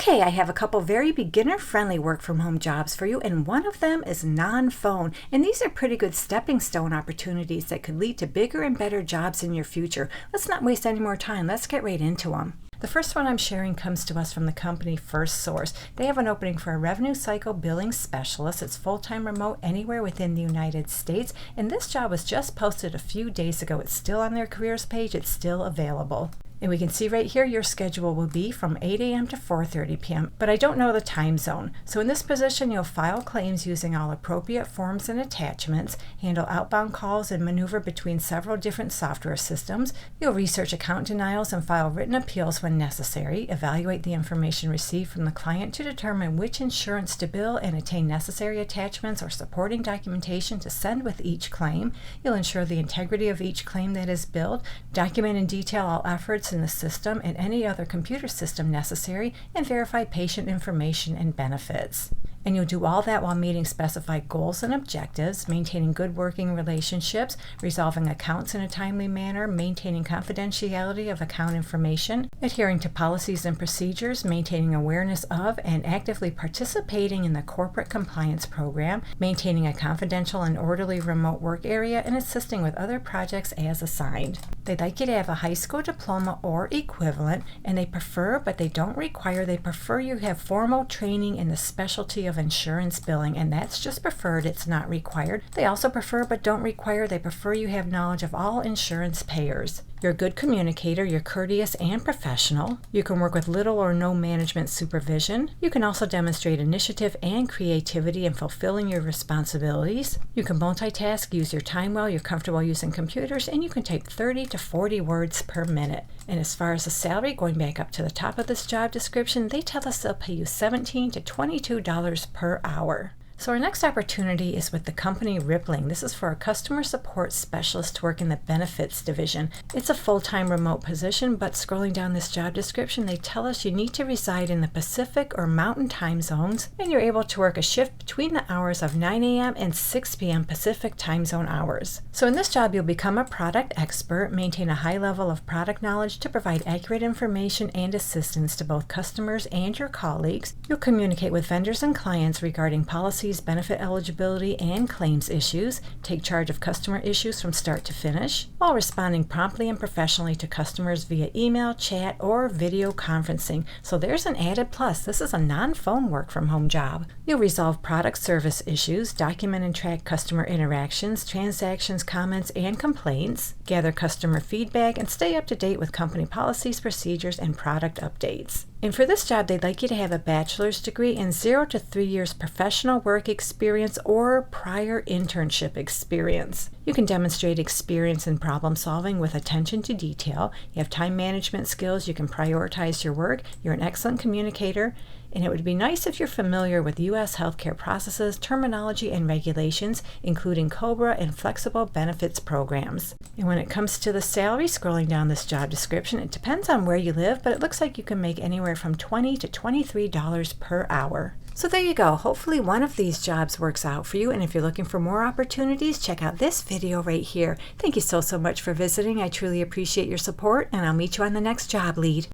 Okay, I have a couple very beginner-friendly work-from-home jobs for you, and one of them is non-phone. And these are pretty good stepping stone opportunities that could lead to bigger and better jobs in your future. Let's not waste any more time. Let's get right into them. The first one I'm sharing comes to us from the company First Source. They have an opening for a revenue cycle billing specialist. It's full-time remote anywhere within the United States, and this job was just posted a few days ago. It's still on their careers page. It's still available. And we can see right here your schedule will be from 8 a.m. to 4:30 p.m., but I don't know the time zone. So in this position, you'll file claims using all appropriate forms and attachments, handle outbound calls, and maneuver between several different software systems. You'll research account denials and file written appeals when necessary, evaluate the information received from the client to determine which insurance to bill and obtain necessary attachments or supporting documentation to send with each claim. You'll ensure the integrity of each claim that is billed, document in detail all efforts in the system and any other computer system necessary, and verify patient information and benefits. And you'll do all that while meeting specified goals and objectives, maintaining good working relationships, resolving accounts in a timely manner, maintaining confidentiality of account information, adhering to policies and procedures, maintaining awareness of and actively participating in the corporate compliance program, maintaining a confidential and orderly remote work area, and assisting with other projects as assigned. They'd like you to have a high school diploma or equivalent, and they prefer, but they don't require, they prefer you have formal training in the specialty of insurance billing, and that's just preferred, it's not required. They also prefer, but don't require, they prefer you have knowledge of all insurance payers. You're a good communicator, you're courteous and professional. You can work with little or no management supervision. You can also demonstrate initiative and creativity in fulfilling your responsibilities. You can multitask, use your time well, you're comfortable using computers, and you can type 30 to 40 words per minute. And as far as the salary, going back up to the top of this job description, they tell us they'll pay you $17 to $22 per hour. So our next opportunity is with the company Rippling. This is for a customer support specialist to work in the benefits division. It's a full-time remote position, but scrolling down this job description, they tell us you need to reside in the Pacific or Mountain time zones, and you're able to work a shift between the hours of 9 a.m. and 6 p.m. Pacific time zone hours. So in this job, you'll become a product expert, maintain a high level of product knowledge to provide accurate information and assistance to both customers and your colleagues. You'll communicate with vendors and clients regarding policies, benefit eligibility, and claims issues, take charge of customer issues from start to finish, while responding promptly and professionally to customers via email, chat, or video conferencing. So there's an added plus. This is a non-phone work-from-home job. You'll resolve product service issues, document and track customer interactions, transactions, comments, and complaints, gather customer feedback, and stay up to date with company policies, procedures, and product updates. And for this job, they'd like you to have a bachelor's degree and 0 to 3 years professional work experience or prior internship experience. You can demonstrate experience in problem solving with attention to detail. You have time management skills. You can prioritize your work. You're an excellent communicator. And it would be nice if you're familiar with U.S. healthcare processes, terminology, and regulations, including COBRA and flexible benefits programs. And when it comes to the salary, scrolling down this job description, it depends on where you live, but it looks like you can make anywhere from $20 to $23 per hour. So there you go. Hopefully one of these jobs works out for you. And if you're looking for more opportunities, check out this video right here. Thank you so much for visiting. I truly appreciate your support, and I'll meet you on the next job lead.